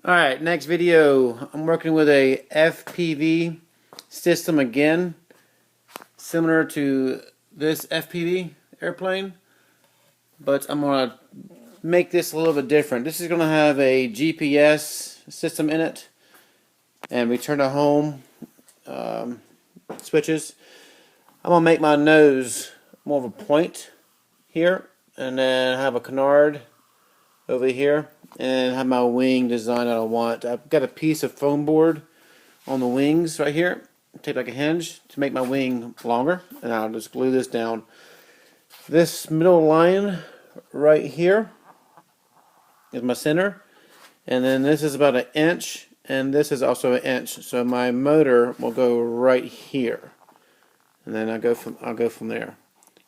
Alright, next video. I'm working with a FPV system again, similar to this FPV airplane, but I'm going to make this a little bit different. This is going to have a GPS system in it and return to home switches. I'm going to make my nose more of a point here, and then have a canard over here, and have my wing design that I want. I've got a piece of foam board on the wings right here. Take like a hinge to make my wing longer, and I'll just glue this down. This middle line right here is my center, and then this is about 1 inch, and this is also 1 inch. So my motor will go right here, and then I'll go from there.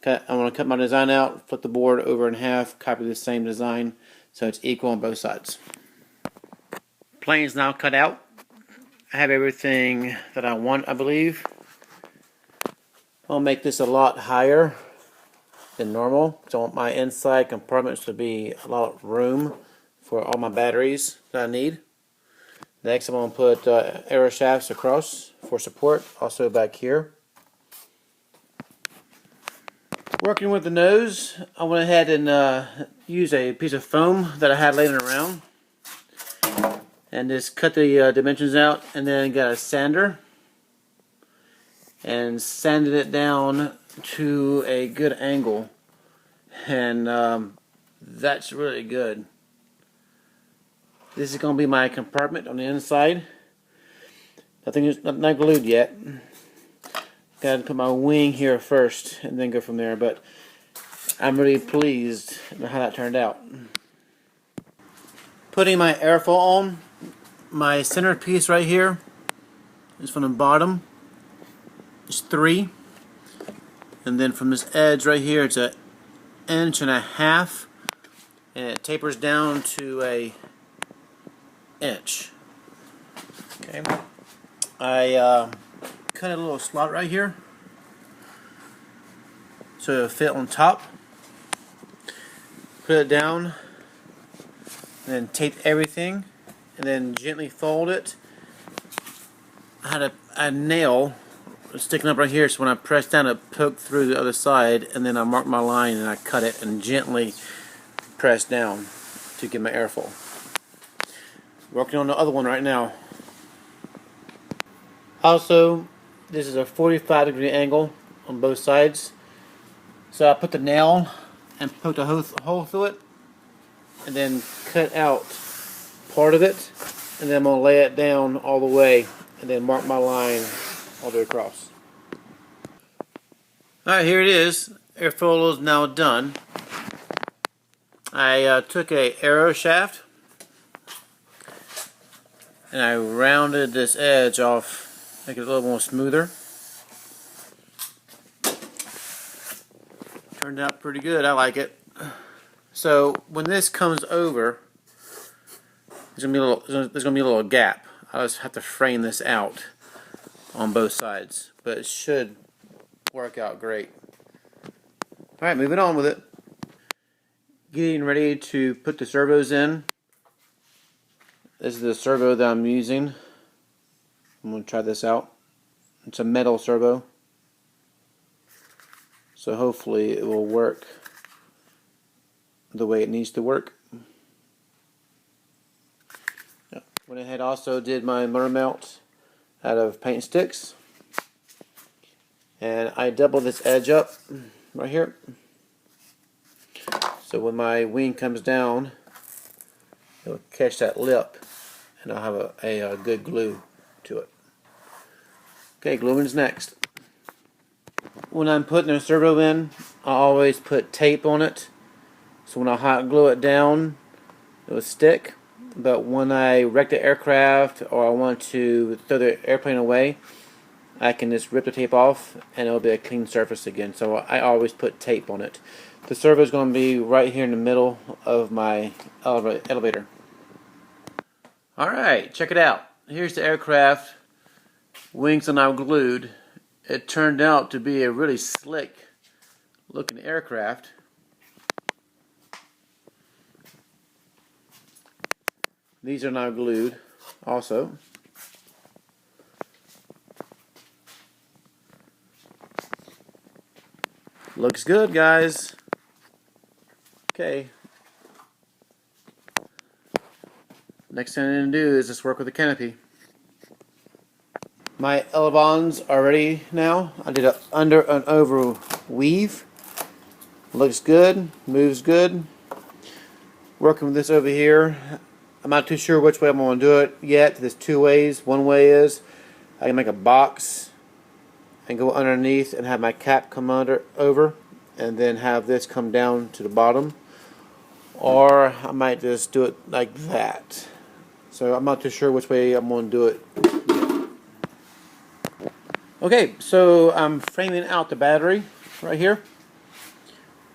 I'm going to cut my design out, flip the board over in half, copy the same design so it's equal on both sides. Plane's now cut out. I have everything that I want, I believe. I'll make this a lot higher than normal, so I want my inside compartments to be a lot of room for all my batteries that I need. Next, I'm going to put arrow shafts across for support, also back here. Working with the nose, I went ahead and used a piece of foam that I had laying around, and just cut the dimensions out, and then got a sander and sanded it down to a good angle, and that's really good. This is going to be my compartment on the inside. Nothing is not glued yet. Got to put my wing here first and then go from there, but I'm really pleased with how that turned out. Putting my airfoil on, my center piece right here is from the bottom. It's 3, and then from this edge right here it's 1.5 inches, and it tapers down to 1 inch. Okay, I cut a little slot right here so it'll fit on top. Put it down, and then tape everything, and then gently fold it. I had a nail sticking up right here, so when I press down it poked through the other side, and then I marked my line and I cut it and gently press down to get my airfoil. Working on the other one right now. Also, this is a 45-degree angle on both sides, so I put the nail and poked a hole through it, and then cut out part of it, and then I'm going to lay it down all the way and then mark my line all the way across. Alright, here it is. Airfoil is now done. I took a arrow shaft and I rounded this edge off, make it a little more smoother. Turned out pretty good. I like it. So when this comes over, there's gonna be a little gap. I just have to frame this out on both sides, but it should work out great. All right, moving on with it. Getting ready to put the servos in. This is the servo that I'm using. I'm gonna try this out. It's a metal servo, so hopefully it will work the way it needs to work. Went ahead, also did my motor mount out of paint sticks, and I doubled this edge up right here, so when my wing comes down it'll catch that lip and I'll have a good glue to it. Okay, gluing's next. When I'm putting a servo in, I always put tape on it, so when I hot glue it down it will stick. But when I wreck the aircraft or I want to throw the airplane away, I can just rip the tape off and it'll be a clean surface again. So I always put tape on it. The servo is going to be right here in the middle of my elevator. Alright, check it out. Here's the aircraft. Wings are now glued. It turned out to be a really slick looking aircraft. These are now glued also. Looks good, guys. Okay. Next thing I need to do is just work with the canopy. My elevons are ready now. I did an under and over weave. Looks good, moves good. Working with this over here. I'm not too sure which way I'm going to do it yet. There's two ways. One way is I can make a box and go underneath and have my cap come over and then have this come down to the bottom. Or I might just do it like that. So I'm not too sure which way I'm going to do it. Okay, so I'm framing out the battery right here.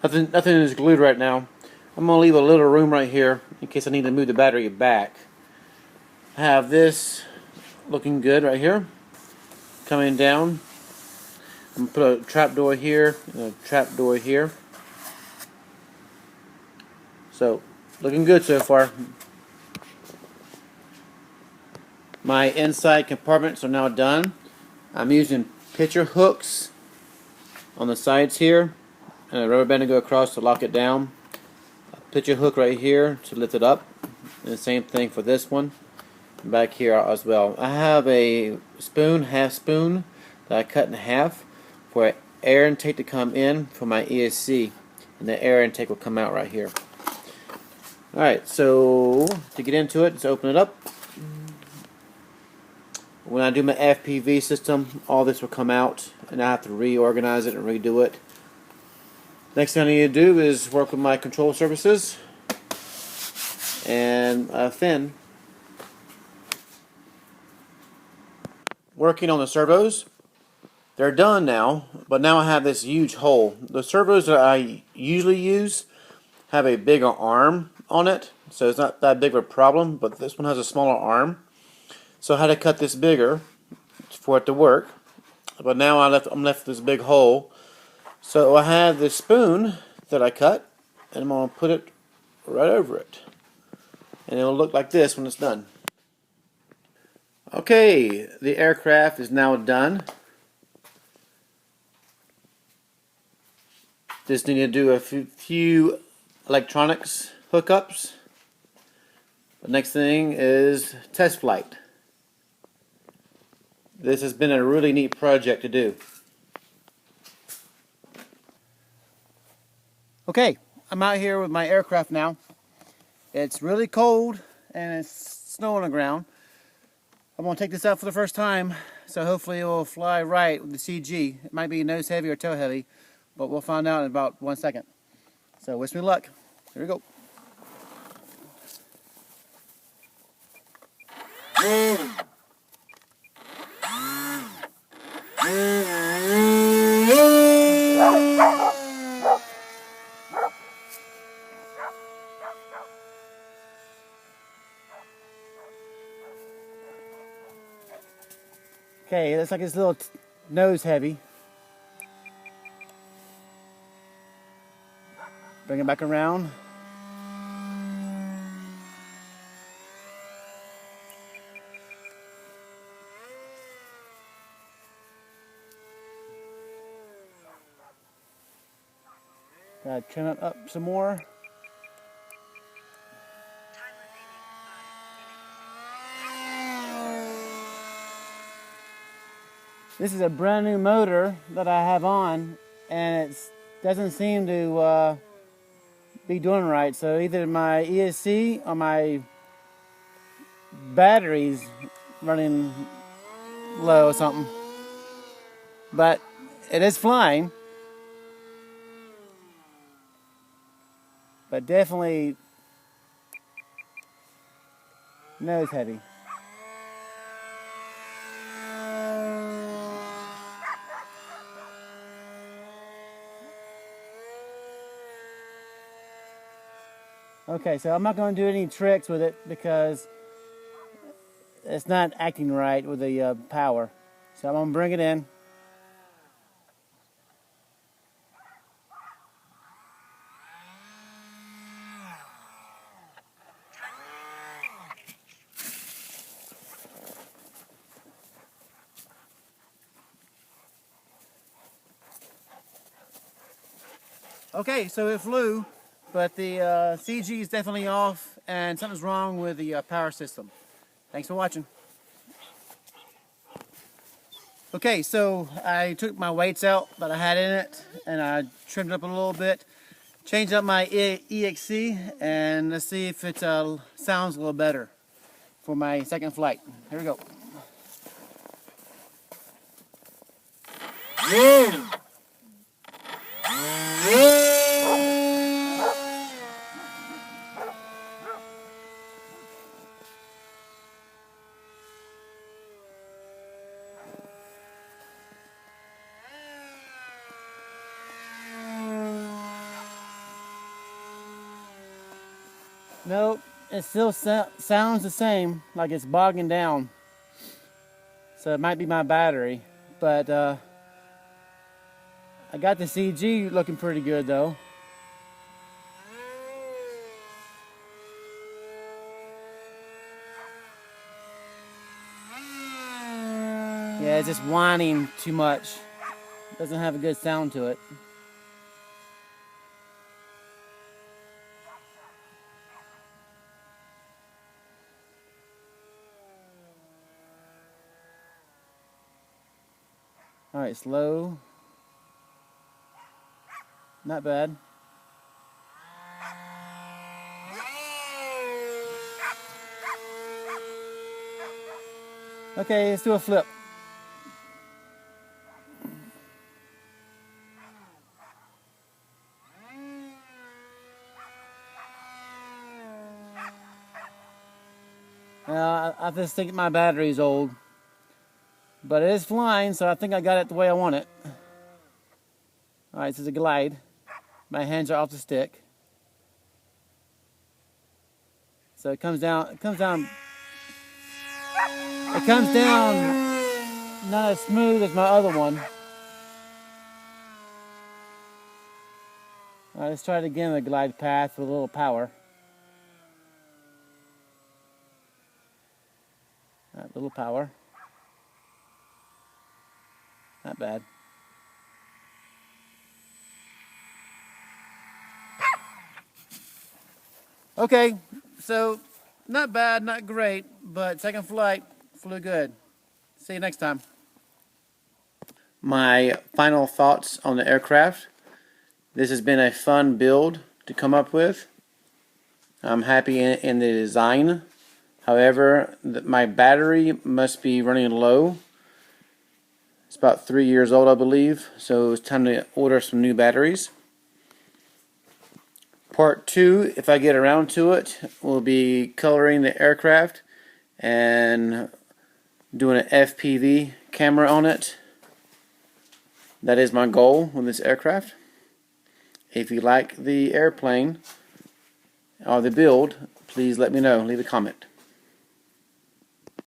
Nothing is glued right now. I'm going to leave a little room right here in case I need to move the battery back. I have this looking good right here. Coming down. I'm going to put a trap door here and a trap door here. So, looking good so far. My inside compartments are now done. I'm using picture hooks on the sides here and a rubber band to go across to lock it down. A picture hook right here to lift it up. And the same thing for this one. Back here as well. I have a spoon, half spoon, that I cut in half for air intake to come in for my ESC. And the air intake will come out right here. Alright, so to get into it, let's open it up. When I do my FPV system, all this will come out and I have to reorganize it and redo it. Next thing I need to do is work with my control surfaces and a fin. Working on the servos. They're done now, but now I have this huge hole. The servos that I usually use have a bigger arm on it, so it's not that big of a problem, but this one has a smaller arm. So I had to cut this bigger for it to work. But now I'm left with this big hole. So I have this spoon that I cut, and I'm going to put it right over it. And it'll look like this when it's done. Okay, the aircraft is now done. Just need to do a few electronics hookups. The next thing is test flight. This has been a really neat project to do. Okay, I'm out here with my aircraft now. It's really cold and it's snow on the ground. I'm going to take this out for the first time, so hopefully it will fly right with the CG. It might be nose heavy or tail heavy, but we'll find out in about 1 second. So wish me luck. Here we go. Okay, it looks like it's a little nose heavy. Bring it back around. Gotta trim it up some more. This is a brand new motor that I have on, and it doesn't seem to be doing right. So either my ESC or my battery's running low or something. But it is flying. But definitely nose heavy. Okay, so I'm not going to do any tricks with it because it's not acting right with the power. So I'm going to bring it in. Okay, so it flew, but the CG is definitely off, and something's wrong with the power system. Thanks for watching. Okay, so I took my weights out that I had in it, and I trimmed it up a little bit. Changed up my EXC, and let's see if it sounds a little better for my second flight. Here we go. Nope, it still sounds the same, like it's bogging down. So it might be my battery, but I got the CG looking pretty good though. Yeah, it's just whining too much. Doesn't have a good sound to it. All right, slow. Not bad. Okay, let's do a flip. I just think my battery's old. But it is flying, so I think I got it the way I want it. Alright, this is a glide. My hands are off the stick. So it comes down not as smooth as my other one. Alright, let's try it again, the glide path with a little power. Alright, little power. Not bad. Okay, so not bad, not great, but second flight flew good. See you next time. My final thoughts on the aircraft. This has been a fun build to come up with. I'm happy in the design. However, my battery must be running low. It's about 3 years old, I believe, so it's time to order some new batteries. Part 2, if I get around to it, will be coloring the aircraft and doing an FPV camera on it. That is my goal with this aircraft. If you like the airplane or the build, please let me know. Leave a comment.